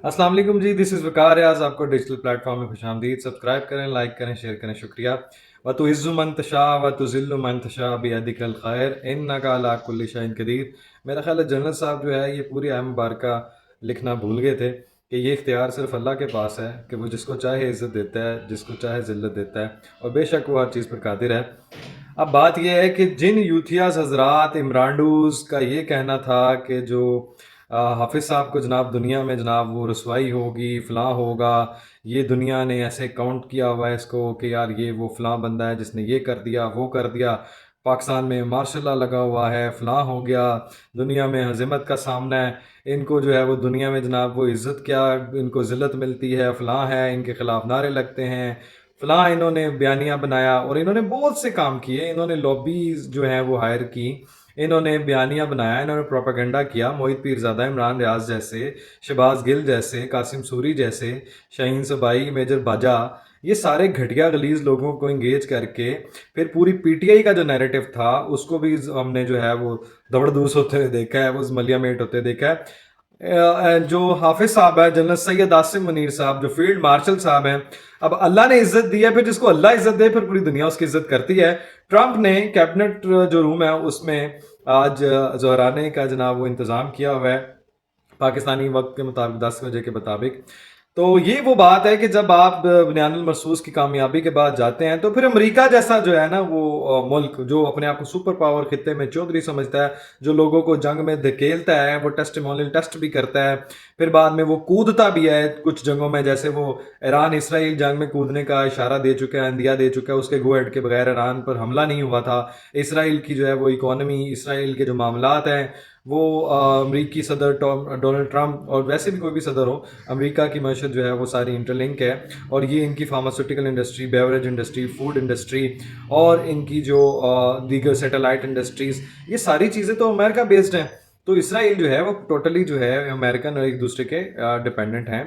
अस्सलाम वालेकुम जी, this is वकार रियाज। आपको डिजिटल प्लेटफॉर्म में खुश आमदीद। सब्सक्राइब करें, लाइक करें, शेयर करें, शुक्रिया। व तुइज़्ज़ु मन तशा व तुज़िल्लु मन तशा बियदिकल खैर इन्नका अला कुल्लि शैइन क़दीर। मेरा ख्याल है जनरल साहब जो है ये पूरी आय मुबारका लिखना भूल गए थे कि ये इख्तियार सिर्फ अल्लाह के पास है कि वो जिसको चाहे इज़्ज़त देता है, जिसको चाहे ज़िल्लत देता है, और बेशक वो हर चीज़ पर कादिर है। अब बात यह है कि जिन यूथियाज़ हज़रात इमरानडूज़ का ये कहना था कि जो हाफिज़ साहब को जनाब दुनिया में जनाब वो रसवाई होगी, फ़लाँ होगा, ये दुनिया ने ऐसे काउंट किया हुआ है इसको कि यार ये वो फ़लाँ बंदा है जिसने ये कर दिया, वो कर दिया, पाकिस्तान में मार्शल लॉ लगा हुआ है, फ़लाँ हो गया, दुनिया में हज़ीमत का सामना है, इनको जो है वो दुनिया में जनाब वो इज़्ज़त क्या, इनको ज़िल्लत मिलती है, फ़लाँ है, इनके ख़िलाफ़ नारे लगते हैं, फ़लाँ इन्होंने बयानिया बनाया। और इन्होंने बहुत से काम किए, इन्होंने लॉबीज़ जो हैं वो हायर की, इन्होंने बयानिया बनाया, इन्होंने प्रोपागेंडा किया। मोहित पीरज़ादा, इमरान रियाज जैसे, शहबाज गिल जैसे, कासिम सूरी जैसे, शाहीन सबाई, मेजर बाजा, ये सारे घटिया गलीज़ लोगों को इंगेज करके फिर पूरी पीटीआई का जो नैरेटिव था उसको भी हमने जो है वो दबड़दूस होते हुए देखा है, वो मलिया मेट होते देखा है। जो हाफिज साहब है, जनरल सैयद आसिम मुनीर साहब, जो फील्ड मार्शल साहब हैं, अब अल्लाह ने इज्जत दी है, फिर जिसको अल्लाह इज्जत दे फिर पूरी दुनिया उसकी इज्जत करती है। ट्रंप ने कैबिनेट जो रूम है उसमें आज जहराने का जनाब वो इंतज़ाम किया हुआ है पाकिस्तानी वक्त के मुताबिक 10 बजे के मुताबिक। तो ये वो बात है कि जब आप बुनियानुल मरसूस की कामयाबी के बाद जाते हैं तो फिर अमेरिका जैसा जो है ना वो मुल्क जो अपने आप को सुपर पावर खित्ते में चौधरी समझता है, जो लोगों को जंग में धकेलता है, वो टेस्टिमोनियल टेस्ट भी करता है, फिर बाद में वो कूदता भी है कुछ जंगों में, जैसे वो ईरान इसराइल जंग में कूदने का इशारा दे चुका है, अंदिया दे चुका है, उसके गो हेड के बगैर ईरान पर हमला नहीं हुआ था। इसराइल की जो है वो इकोनॉमी, इसराइल के जो मामलात हैं वो अमरीकी सदर डोनाल्ड ट्रंप और वैसे भी कोई भी सदर हो, अमेरिका की मैशत जो है वो सारी इंटरलिंक है। और ये इनकी pharmaceutical industry, beverage industry, food industry और इनकी जो दीगर सैटेलाइट इंडस्ट्रीज़, ये सारी चीज़ें तो अमेरिका बेस्ड हैं। तो इसराइल जो है वो टोटली जो है अमेरिकन और एक दूसरे के डिपेंडेंट हैं।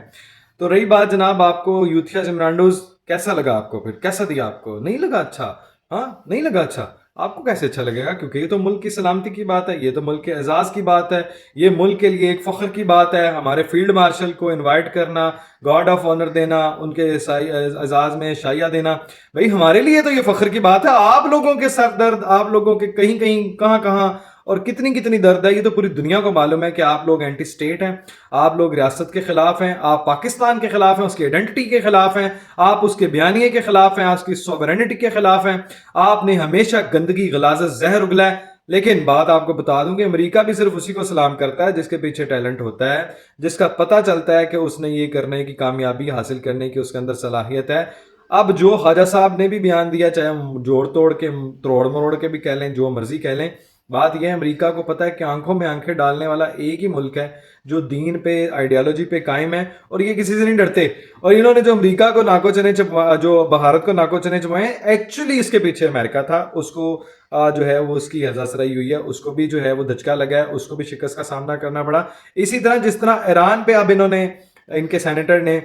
तो रही बात जनाब आपको यूथिया इमरानडोज कैसा लगा, आपको फिर कैसा दिया, आपको नहीं लगा अच्छा? हाँ, नहीं लगा अच्छा? आपको कैसे अच्छा लगेगा? क्योंकि ये तो मुल्क की सलामती की बात है, ये तो मुल्क के एजाज़ की बात है, ये मुल्क के लिए एक फ़ख्र की बात है। हमारे फील्ड मार्शल को इनवाइट करना, गार्ड ऑफ ऑनर देना, उनके एजाज़ में शाइया देना, भाई हमारे लिए तो ये फ़ख्र की बात है। आप लोगों के सर दर्द, आप लोगों के कहीं कहीं कहाँ कहाँ और कितनी कितनी दर्द है, ये तो पूरी दुनिया को मालूम है कि आप लोग एंटी स्टेट हैं, आप लोग रियासत के खिलाफ हैं, आप पाकिस्तान के खिलाफ हैं, उसकी आइडेंटिटी के खिलाफ हैं, आप उसके बयानिए के खिलाफ हैं, उसकी सॉवरेनिटी के खिलाफ हैं। आपने हमेशा गंदगी, गलाजत, जहर उगला है। लेकिन बात आपको बता दूं कि अमेरिका भी सिर्फ उसी को सलाम करता है जिसके पीछे टैलेंट होता है, जिसका पता चलता है कि उसने ये करने की, कामयाबी हासिल करने की उसके अंदर सलाहियत है। अब जो ख्वाजा साहब ने भी बयान दिया, चाहे हम जोड़ तोड़ के, तोड़ मरोड़ के भी कह लें, जो मर्जी कह लें, बात यह है अमेरिका को पता है कि आंखों में आंखें डालने वाला एक ही मुल्क है जो दीन पे, आइडियोलॉजी पे कायम है, और ये किसी से नहीं डरते। और इन्होंने जो अमेरिका को नाको चने जो भारत को नाको चने चबाए, एक्चुअली इसके पीछे अमेरिका था। उसको जो है वो उसकी हजासराई हुई है, उसको भी जो है वो धचका लगा है, उसको भी शिकस्त का सामना करना पड़ा। इसी तरह जिस तरह ईरान पे अब इन्होंने, इनके सेनेटर ने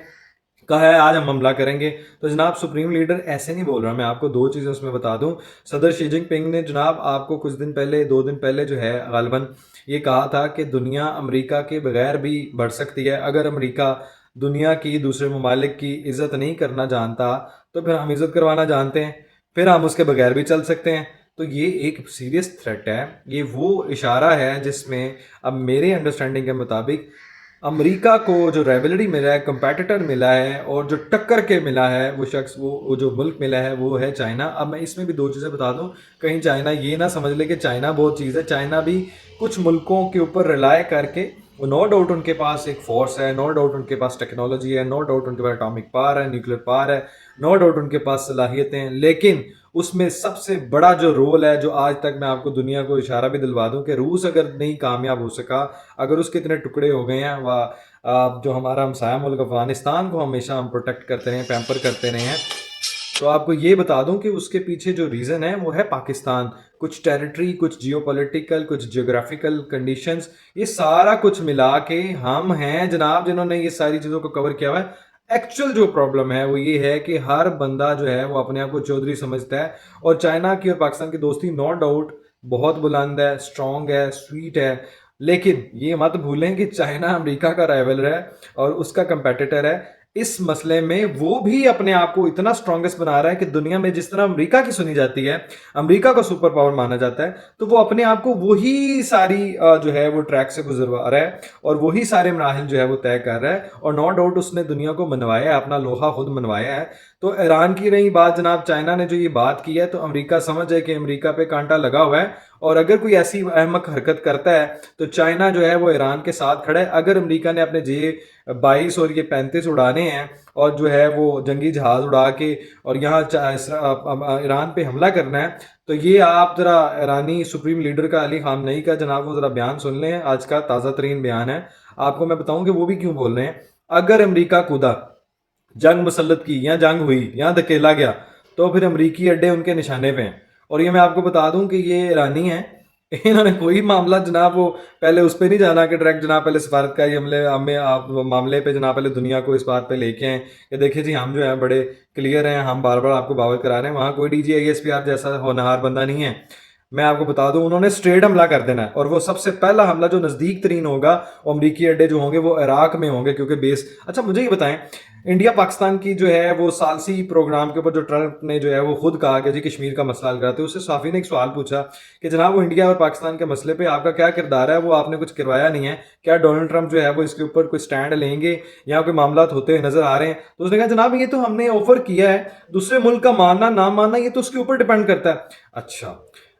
कहा है आज हम हमला करेंगे, तो जनाब सुप्रीम लीडर ऐसे नहीं बोल रहा। मैं आपको दो चीज़ें उसमें बता दूं। सदर शी जिनपिंग ने जनाब आपको कुछ दिन पहले, 2 दिन पहले जो है गालिबन ये कहा था कि दुनिया अमेरिका के बगैर भी बढ़ सकती है। अगर अमेरिका दुनिया की, दूसरे ममालिक की इज़्ज़त नहीं करना जानता तो फिर हम इज़्ज़त करवाना जानते हैं, फिर हम उसके बगैर भी चल सकते हैं। तो ये एक सीरियस थ्रेट है, ये वो इशारा है जिसमें अब मेरे अंडरस्टैंडिंग के मुताबिक अमेरिका को जो रेवलरी मिला है, कंपेटिटर मिला है, और जो टक्कर के मिला है वो शख्स, वो जो मुल्क मिला है वो है चाइना। अब मैं इसमें भी दो चीज़ें बता दूं, कहीं चाइना ये ना समझ ले कि चाइना बहुत चीज़ है। चाइना भी कुछ मुल्कों के ऊपर रिलाय करके, वो नो डाउट उनके पास एक फोर्स है, नो डाउट उनके पास टेक्नोलॉजी है, नो डाउट उनके पास एटॉमिक पावर है, न्यूक्लियर पावर है, नो डाउट उनके पास सलाहियतें हैं, लेकिन उसमें सबसे बड़ा जो रोल है, जो आज तक मैं आपको दुनिया को इशारा भी दिलवा दूं कि रूस अगर नहीं कामयाब हो सका, अगर उसके इतने टुकड़े हो गए हैं, वह जो हमारा हमसाया मुल्क अफगानिस्तान को हमेशा हम प्रोटेक्ट करते रहे, पैम्पर करते रहे हैं, तो आपको ये बता दूं कि उसके पीछे जो रीज़न है वो है पाकिस्तान। कुछ टेरिटरी, कुछ जियोपॉलिटिकल, कुछ जियोग्राफिकल कंडीशंस, ये सारा कुछ मिला के हम हैं जनाब जिन्होंने ये सारी चीज़ों को कवर किया हुआ है। एक्चुअल जो प्रॉब्लम है वो ये है कि हर बंदा जो है वो अपने आप को चौधरी समझता है, और चाइना की और पाकिस्तान की दोस्ती नो डाउट बहुत बुलंद है, स्ट्रॉन्ग है, स्वीट है, لیکن یہ مت بھولیں کہ چائنا امریکہ کا رائول ہے اور اس کا کمپیٹیٹر ہے. اس مسئلے میں وہ بھی اپنے آپ کو اتنا اسٹرانگسٹ بنا رہا ہے کہ دنیا میں جس طرح امریکہ کی سنی جاتی ہے, امریکہ کو سپر پاور مانا جاتا ہے, تو وہ اپنے آپ کو وہی ساری جو ہے وہ ٹریک سے گزروا رہا ہے اور وہی سارے مراحل جو ہے وہ طے کر رہا ہے. اور نو ڈاؤٹ اس نے دنیا کو منوایا ہے, اپنا لوہا خود منوایا ہے. تو ایران کی رہی بات جناب, چائنا نے جو یہ بات کی ہے تو امریکہ سمجھ جائے کہ امریکہ پہ کانٹا لگا ہوا ہے, اور اگر کوئی ایسی احمق حرکت کرتا ہے تو چائنا جو ہے وہ ایران کے ساتھ کھڑا ہے. اگر امریکہ نے اپنے J-22 اور یہ 35 اڑانے ہیں اور جو ہے وہ جنگی جہاز اڑا کے اور یہاں ایران پہ حملہ کرنا ہے, تو یہ آپ ذرا ایرانی سپریم لیڈر کا علی خامنئی کا جناب وہ ذرا بیان سن لیں. آج کا تازہ ترین بیان ہے, آپ کو میں بتاؤں کہ وہ بھی کیوں بول رہے ہیں. اگر امریکہ کودا, جنگ مسلط کی یا جنگ ہوئی یا دھکیلا گیا, تو پھر امریکی اڈے ان کے نشانے پہ ہیں. اور یہ میں آپ کو بتا دوں کہ یہ ایرانی ہیں, انہوں نے کوئی معاملہ جناب وہ پہلے اس پہ نہیں جانا کہ ڈائریکٹ جناب پہلے سفارتکاری معاملے پہ جناب پہلے دنیا کو اس بات پہ لے کے آئیں کہ دیکھیں جی ہم جو ہیں بڑے کلیئر ہیں, ہم بار بار آپ کو باور کرا رہے ہیں. وہاں کوئی DGISPR جیسا ہونہار بندہ نہیں ہے. میں آپ کو بتا دوں انہوں نے اسٹریٹ حملہ کر دینا ہے, اور وہ سب سے پہلا حملہ جو نزدیک ترین ہوگا وہ امریکی اڈے جو ہوں گے وہ عراق میں ہوں گے, کیونکہ بیس. اچھا مجھے یہ بتائیں, انڈیا پاکستان کی جو ہے وہ سالسی پروگرام کے اوپر جو ٹرمپ نے جو ہے وہ خود کہا کہ جی کشمیر کا مسئلہ حل کراتے, اس سے صحافی نے ایک سوال پوچھا کہ جناب وہ انڈیا اور پاکستان کے مسئلے پہ آپ کا کیا کردار ہے, وہ آپ نے کچھ کروایا نہیں ہے, کیا ڈونلڈ ٹرمپ جو ہے وہ اس کے اوپر کوئی سٹینڈ لیں گے یا کوئی معاملات ہوتے ہوئے نظر آ رہے ہیں. تو اس نے کہا جناب یہ تو ہم نے آفر کیا ہے, دوسرے ملک کا ماننا نہ ماننا یہ تو اس کے اوپر ڈیپینڈ کرتا ہے. اچھا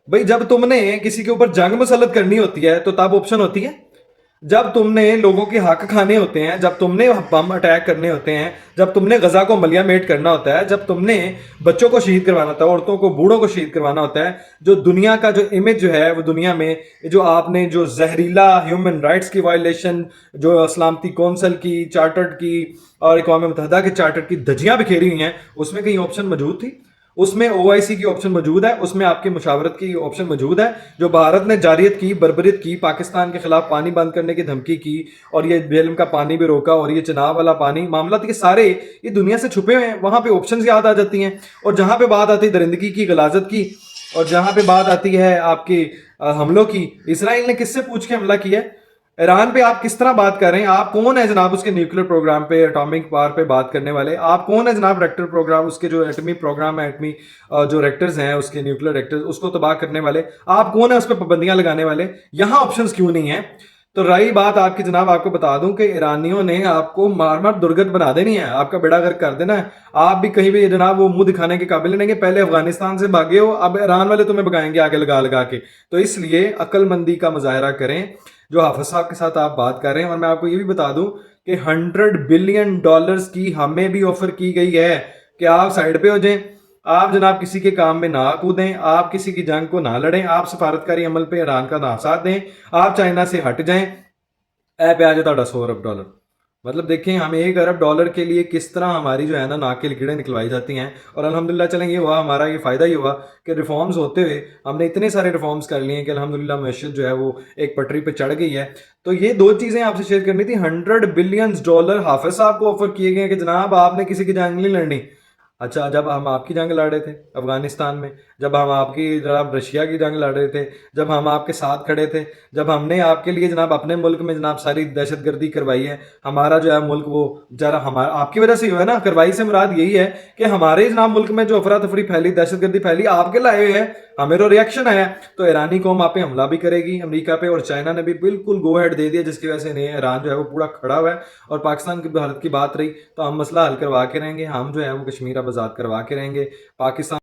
بھائی, جب تم نے کسی کے اوپر جنگ مسلط کرنی ہوتی ہے تو تب آپشن ہوتی ہے, جب تم نے لوگوں کے حق کھانے ہوتے ہیں, جب تم نے بم اٹیک کرنے ہوتے ہیں, جب تم نے غزہ کو ملیہ میٹ کرنا ہوتا ہے, جب تم نے بچوں کو شہید کروانا ہوتا ہے, عورتوں کو بوڑھوں کو شہید کروانا ہوتا ہے, جو دنیا کا جو امیج جو ہے وہ دنیا میں جو آپ نے جو زہریلا ہیومن رائٹس کی وائلیشن جو سلامتی کونسل کی, چارٹرڈ کی اور اقوام متحدہ کے چارٹرڈ کی دھجیاں بکھیری ہوئی ہیں, اس میں کہیں آپشن موجود تھی؟ اس میں OIC کی آپشن موجود ہے, اس میں آپ کی مشاورت کی آپشن موجود ہے. جو بھارت نے جاریت کی, بربریت کی, پاکستان کے خلاف پانی بند کرنے کی دھمکی کی اور یہ جہلم کا پانی بھی روکا اور یہ چناب والا پانی, معاملات یہ سارے یہ دنیا سے چھپے ہوئے ہیں. وہاں پہ آپشنز یاد آ جاتی ہیں, اور جہاں پہ بات آتی ہے درندگی کی, غلاظت کی, اور جہاں پہ بات آتی ہے آپ کے حملوں کی, اسرائیل نے کس سے پوچھ کے حملہ کیا ہے؟ ایران پہ آپ کس طرح بات کر رہے ہیں؟ آپ کون ہے جناب اس کے نیوکلیر پروگرام پہ, اٹامک پاور پہ بات کرنے والے؟ آپ کون ہے جناب ریکٹر پروگرام, اس کے جو ایٹمی پروگرام ہے, ایٹمی جو ریکٹرز ہیں اس کے نیوکلیر ریکٹرز, اس کو تباہ کرنے والے؟ آپ کون ہے اس پہ پابندیاں لگانے والے؟ یہاں آپشنز کیوں نہیں ہیں؟ تو رہی بات آپ کی جناب, آپ کو بتا دوں کہ ایرانیوں نے آپ کو مار مار درگت بنا دینی ہے, آپ کا بیڑا غرق کر دینا ہے. آپ بھی کہیں بھی جناب وہ منہ دکھانے کے قابل نہیں کہ پہلے افغانستان سے بھاگے ہو, اب ایران والے تمہیں بگائیں گے آگے لگا لگا کے. تو اس لیے عقل مندی کا مظاہرہ کریں جو حافظ صاحب کے ساتھ آپ بات کر رہے ہیں. اور میں آپ کو یہ بھی بتا دوں کہ $100 بلین کی ہمیں بھی آفر کی گئی ہے کہ آپ سائڈ پہ ہو جائیں, آپ جناب کسی کے کام میں نہ کودیں, آپ کسی کی جنگ کو نہ لڑیں, آپ سفارتکاری عمل پہ ایران کا نہ ساتھ دیں, آپ چائنا سے ہٹ جائیں. اے پہ آ جائے $100 ارب. مطلب دیکھیں ہم $1 ارب کے لیے کس طرح ہماری جو ہے نا ناک کے لکیڑیں نکلوائی جاتی ہیں. اور الحمدللہ چلیں یہ ہوا, ہمارا یہ فائدہ ہی ہوا کہ ریفارمز ہوتے ہوئے ہم نے اتنے سارے ریفارمز کر لیے ہیں کہ الحمدللہ معیشت جو ہے وہ ایک پٹری پہ چڑھ گئی ہے. تو یہ دو چیزیں آپ سے شیئر کرنی تھی. $100 بلین حافظ صاحب کو آفر کیے گئے کہ جناب آپ نے کسی کی جنگ نہیں لڑنی. اچھا جب ہم آپ کی جنگ لڑ رہے تھے افغانستان میں, جب ہم آپ کی جناب رشیا کی جنگ لڑ رہے تھے, جب ہم آپ کے ساتھ کھڑے تھے, جب ہم نے آپ کے لیے جناب اپنے ملک میں جناب ساری دہشت گردی کروائی ہے, ہمارا جو ہے ملک وہ ذرا ہمارا آپ کی وجہ سے ہوا ہے نا. کروائی سے مراد یہی ہے کہ ہمارے جناب ملک میں جو افراتفری پھیلی, دہشت گردی پھیلی, آپ کے لائے ہوئے ہیں, ہمیں تو ریئیکشن آیا. تو ایرانی قوم آپ پہ حملہ بھی کرے گی امریکہ پہ, اور چائنا نے بھی بالکل گو ہیڈ دے دیا, جس کی وجہ سے ایران جو ہے وہ پورا کھڑا ہوا ہے. اور پاکستان کی بھارت کی بات رہی تو ہم مسئلہ حل کروا کے رہیں گے, ہم جو ہے وہ کشمیر آزاد کروا کے رہیں گے. پاکستان